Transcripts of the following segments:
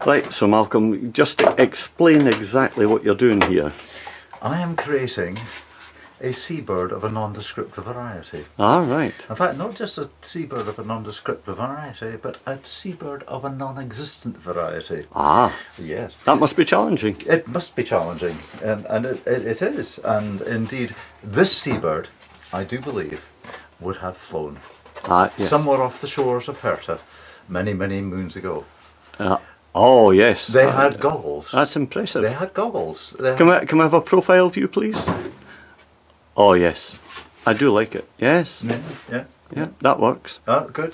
Right, so Malcolm, just explain exactly what you're doing here. I am creating a seabird of a nondescript variety. Ah, right. In fact, not just a seabird of a nondescript variety, but a seabird of a non-existent variety. Ah, Yes. that must be challenging. It must be challenging, and it is. And indeed, this seabird, I do believe, would have flown Ah, yes. somewhere off the shores of Herta many, many moons ago. Oh, yes. They had goggles. That's impressive. They had goggles. Can I have a profile view, please? Oh, yes. I do like it. Yes. Yeah. That works. Oh, good.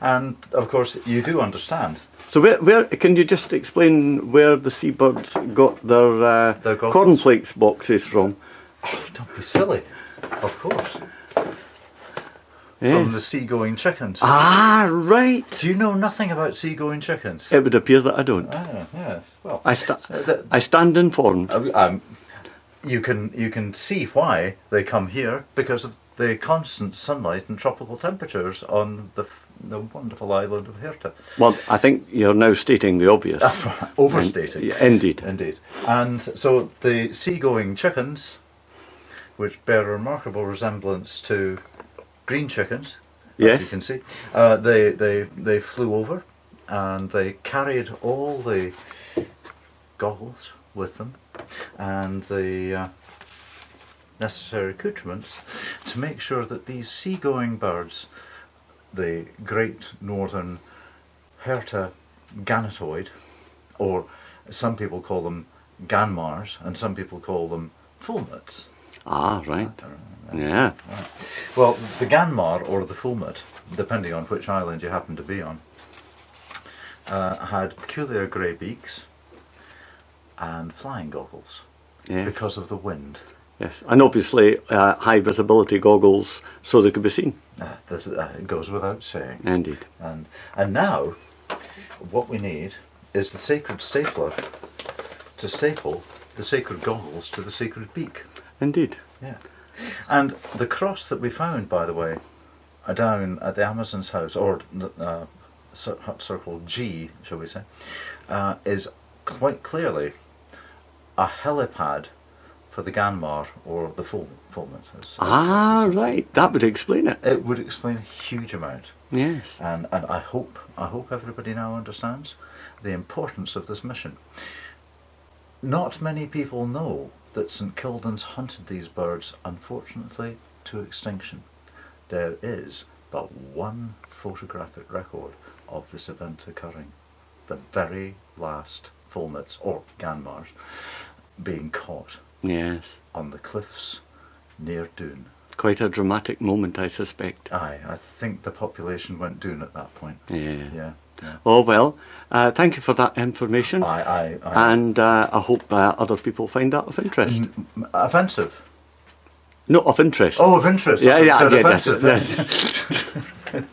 And of course, you do understand. So where can you just explain where the seabirds got their goggles? cornflakes boxes from? Oh, don't be silly. Of course. Yes. From the seagoing chickens. Ah, right. Do you know nothing about seagoing chickens? It would appear that I don't. Ah, yeah. Well, I stand informed. you can see why they come here, because of the constant sunlight and tropical temperatures on the wonderful island of Herta. Well, I think you're now stating the obvious. Overstating. Indeed. And so the seagoing chickens, which bear a remarkable resemblance to green chickens, Yes. as you can see, they flew over and they carried all the goggles with them and the necessary accoutrements to make sure that these seagoing birds, the great northern Herta ganatoid, or some people call them Ganmars and some people call them Fulnets. Ah, right. Yeah. Right. Well, the Ganmar or the Fulnet, depending on which island you happen to be on, had peculiar grey beaks and flying goggles because of the wind. Yes, and obviously high visibility goggles so they could be seen. It goes without saying. Indeed. And now, what we need is the sacred stapler to staple the sacred goggles to the sacred beak. Indeed. Yeah. And the cross that we found, by the way, down at the Amazon's house, or hut circle G, shall we say, is quite clearly a helipad for the Ganmar or the Fulnet. Ah, right. That would explain it. It would explain a huge amount. Yes. And I hope everybody now understands the importance of this mission. Not many people know that St Kildans hunted these birds, unfortunately, to extinction. There is but one photographic record of this event occurring. The very last Fulnets, or Ganmars, being caught. Yes. On the cliffs near Doon. Quite a dramatic moment, I suspect. Aye, I think the population went Doon at that point. Yeah. Oh, well, thank you for that information. Aye. And I hope other people find that of interest. Offensive? No, of interest. Oh, of interest. Yeah, Offensive. that's it.